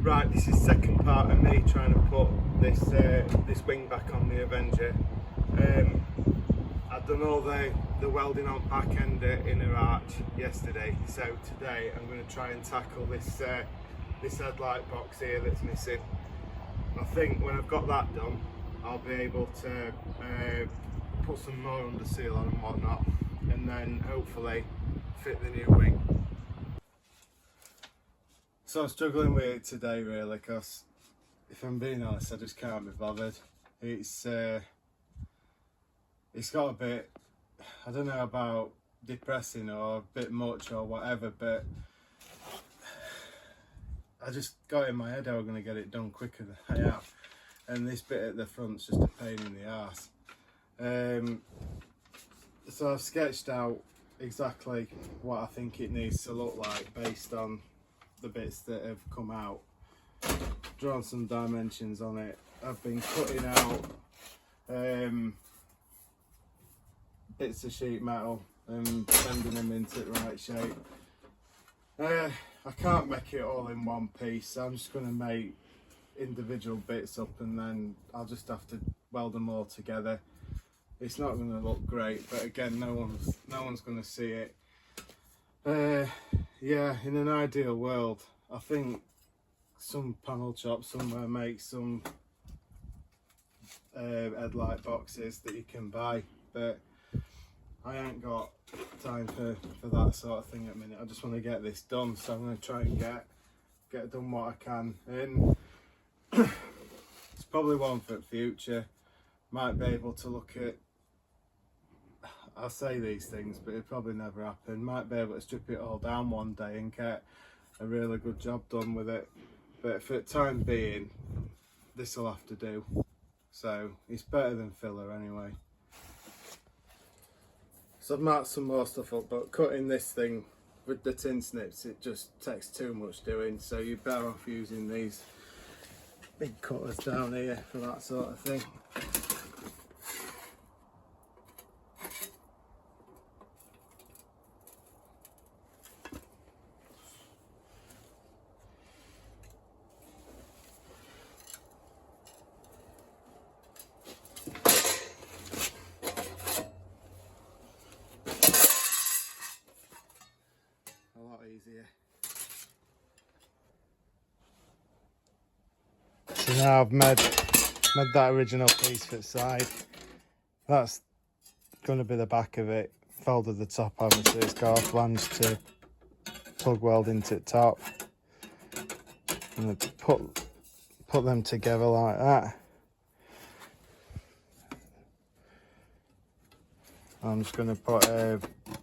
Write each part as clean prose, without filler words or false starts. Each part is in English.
Right, this is second part of me trying to put this this wing back on the Avenger. I've done all the welding on back end inner arch yesterday, so today I'm going to try and tackle this this headlight box here that's missing. I think when I've got that done, I'll be able to put some more under seal on and whatnot, and then hopefully fit the new wing. So I'm struggling with it today really, because if I'm being honest, I just can't be bothered. It's got a bit, I don't know about depressing or a bit much or whatever, but I just got in my head how I'm going to get it done quicker than I have, and this bit at the front's just a pain in the arse. So I've sketched out exactly what I think it needs to look like based on the bits that have come out, drawn some dimensions on it. I've been cutting out bits of sheet metal and bending them into the right shape. I can't make it all in one piece, so I'm just going to make individual bits up and then I'll just have to weld them all together. It's not going to look great, but again, no one's going to see it. Yeah, in an ideal world, I think some panel shop somewhere makes some headlight boxes that you can buy, but I ain't got time for that sort of thing at the minute. I just want to get this done, so I'm going to try and get done what I can. And it's probably one for the future. Might be able to look at, I'll say these things, but it probably never happen. Might be able to strip it all down one day and get a really good job done with it. But for the time being, this will have to do. So it's better than filler anyway. So I've marked some more stuff up, but cutting this thing with the tin snips, it just takes too much doing. So you're better off using these big cutters down here for that sort of thing. Easier. So now I've made that original piece for the side. That's going to be the back of it. Folded the top obviously, it's got a flange to plug weld into the top. And put them together like that. I'm just going to put a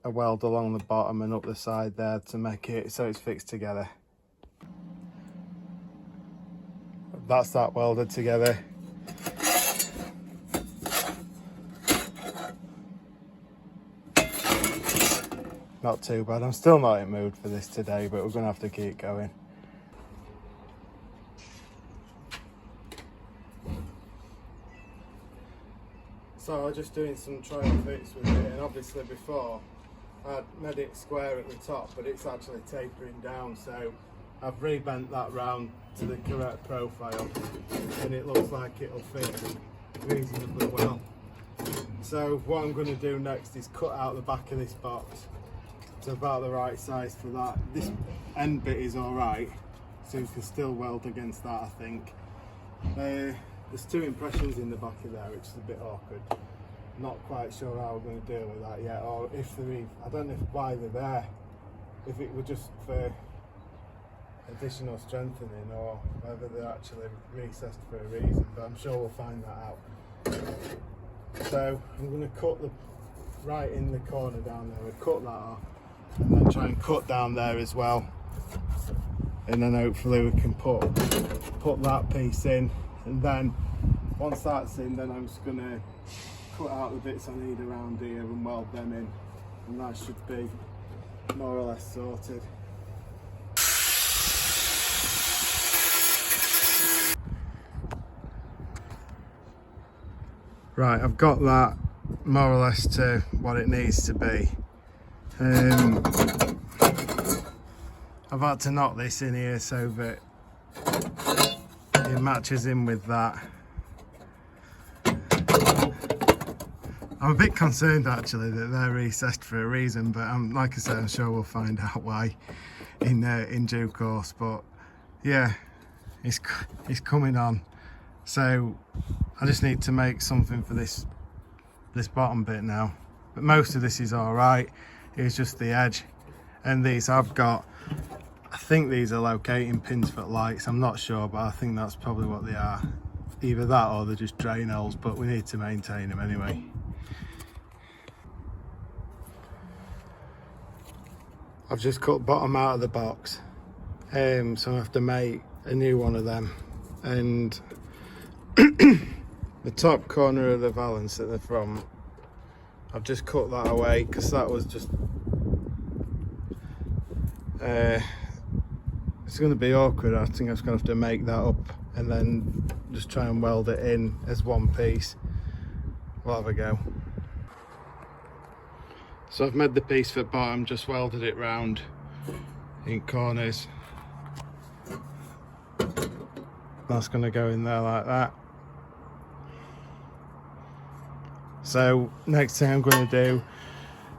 weld along the bottom and up the side there to make it so it's fixed together. That's that welded together. Not too bad. I'm still not in the mood for this today, but we're going to have to keep going. So I was just doing some trial fits with it, and obviously before I'd made it square at the top, but it's actually tapering down, so I've rebent that round to the correct profile and it looks like it'll fit reasonably well. So what I'm going to do next is cut out the back of this box to about the right size for that. This end bit is alright, so you can still weld against that, I think. There's two impressions in the back of there, which is a bit awkward. Not quite sure how we're going to deal with that yet, or if they're, I don't know why they're there. If it were just for additional strengthening, or whether they're actually recessed for a reason, but I'm sure we'll find that out. So I'm going to cut the right in the corner down there. We'll cut that off, and then try and cut down there as well. And then hopefully we can put that piece in. And then once that's in, then I'm just going to cut out the bits I need around here and weld them in, and that should be more or less sorted. Right, I've got that more or less to what it needs to be. I've had to knock this in here so that it matches in with that. I'm a bit concerned actually that they're recessed for a reason, but like I said, I'm sure we'll find out why in due course. But yeah, it's coming on. So I just need to make something for this bottom bit now. But most of this is all right. It's just the edge, and these I've got. I think these are locating pins for lights. I'm not sure, but I think that's probably what they are. Either that or they're just drain holes. But we need to maintain them anyway. I've just cut bottom out of the box, so I have to make a new one of them. And the top corner of the valance at the front, I've just cut that away because that was just it's going to be awkward. I think I'm just going to have to make that up and then just try and weld it in as one piece. We'll have a go. So I've made the piece for bottom, just welded it round in corners. That's going to go in there like that. So next thing I'm going to do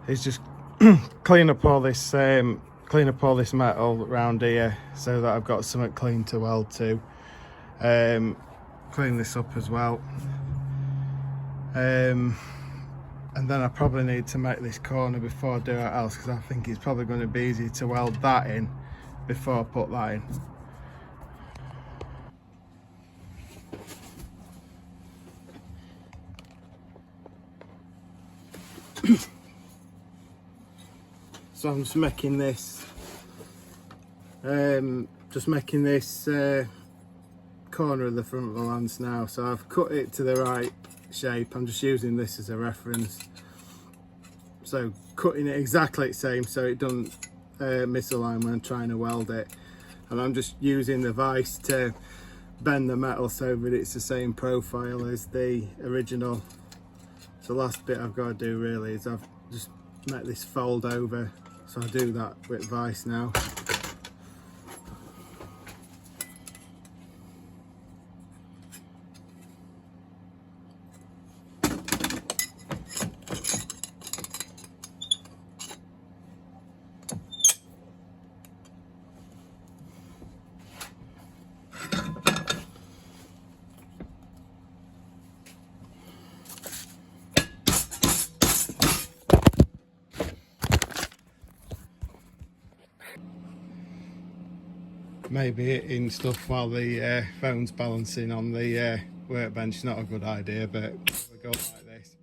is just clean up all this metal around here so that I've got something clean to weld to. Clean this up as well. And then I probably need to make this corner before I do it else, because I think it's probably going to be easier to weld that in before I put that in. So I'm just making this corner of the front valance now. So I've cut it to the right shape. I'm just using this as a reference, so cutting it exactly the same so it doesn't misalign when I'm trying to weld it. And I'm just using the vise to bend the metal so that it's the same profile as the original. So the last bit I've got to do really is I've just make this fold over, so I do that with vise now. Maybe hitting stuff while the phone's balancing on the workbench is not a good idea, but we go like this.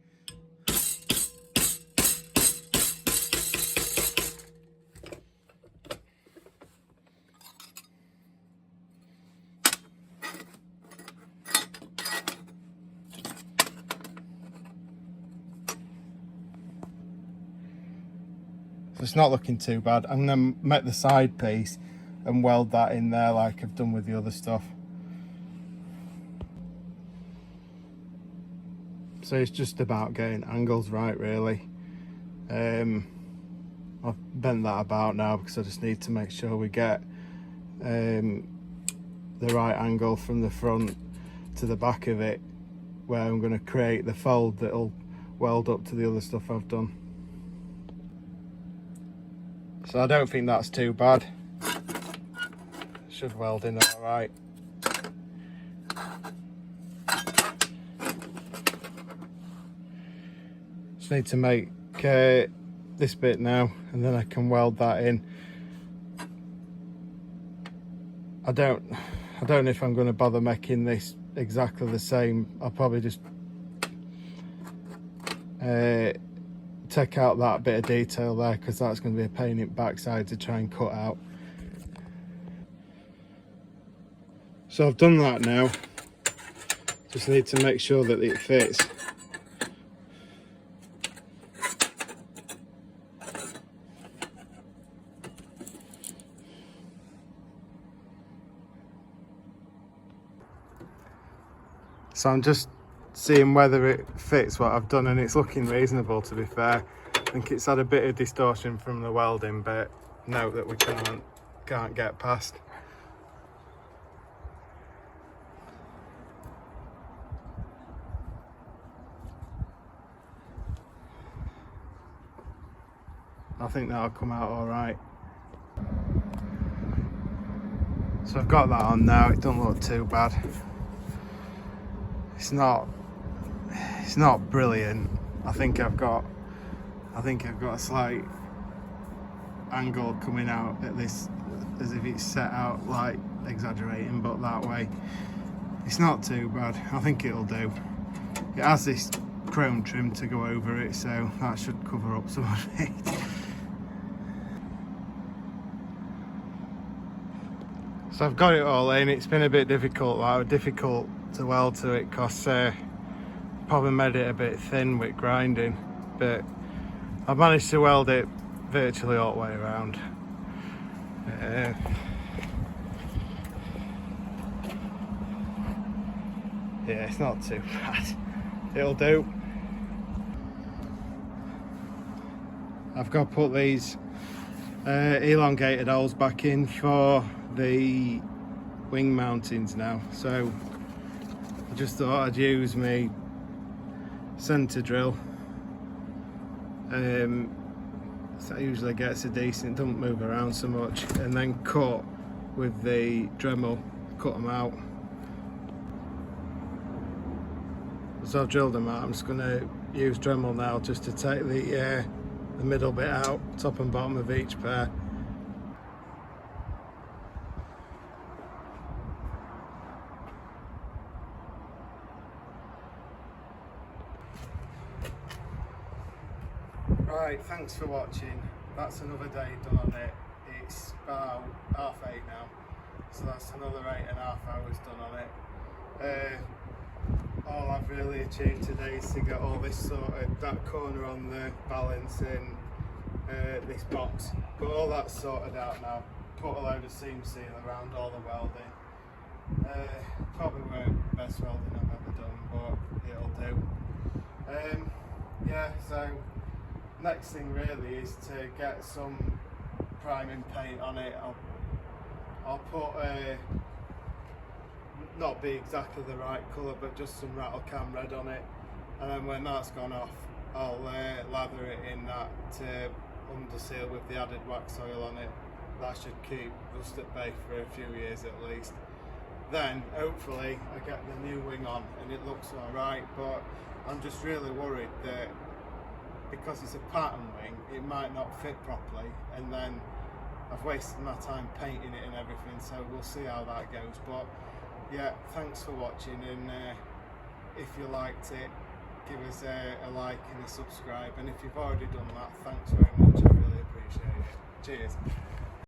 So it's not looking too bad. I'm going to make the side piece and weld that in there like I've done with the other stuff. So it's just about getting angles right really. I've bent that about now because I just need to make sure we get the right angle from the front to the back of it, where I'm going to create the fold that'll weld up to the other stuff I've done. So I don't think that's too bad. Should weld in all right. Just need to make this bit now, and then I can weld that in. I don't know if I'm going to bother making this exactly the same. I'll probably just take out that bit of detail there, because that's going to be a pain in the backside to try and cut out. So I've done that now. Just need to make sure that it fits. So I'm just seeing whether it fits what I've done, and it's looking reasonable, to be fair. I think it's had a bit of distortion from the welding, but note that we can't get past. I think that'll come out all right. So I've got that on now. It don't look too bad. It's not brilliant. I think I've got a slight angle coming out at this, as if it's set out, like exaggerating, but that way. It's not too bad. I think it'll do. It has this chrome trim to go over it, so that should cover up some of it. So I've got it all in. It's been a bit difficult to weld to it because probably made it a bit thin with grinding, but I've managed to weld it virtually all the way around. Yeah, it's not too bad. It'll do. I've got to put these elongated holes back in for the wing mountings now, so I just thought I'd use my centre drill. So that usually gets a decent, don't move around so much, and then cut with the Dremel, cut them out. So I've drilled them out. I'm just going to use Dremel now just to take the middle bit out, top and bottom of each pair. Right, thanks for watching. That's another day done on it. It's about 8:30 now, so that's another 8.5 hours done on it. All I've really achieved today is to get all this sorted, that corner on the valance in this box. But all that's sorted out now. Put a load of seam seal around all the welding. Probably weren't the best welding I've ever done, but it'll do. Yeah, so next thing really is to get some priming paint on it. I'll put not be exactly the right colour, but just some rattle can red on it, and then when that's gone off I'll lather it in that to underseal with the added wax oil on it. That should keep rust at bay for a few years at least. Then hopefully I get the new wing on and it looks alright, but I'm just really worried that because it's a pattern wing it might not fit properly, and then I've wasted my time painting it and everything, so we'll see how that goes. But yeah, thanks for watching, and if you liked it, give us a like and a subscribe, and if you've already done that, thanks very much, I really appreciate it. Cheers.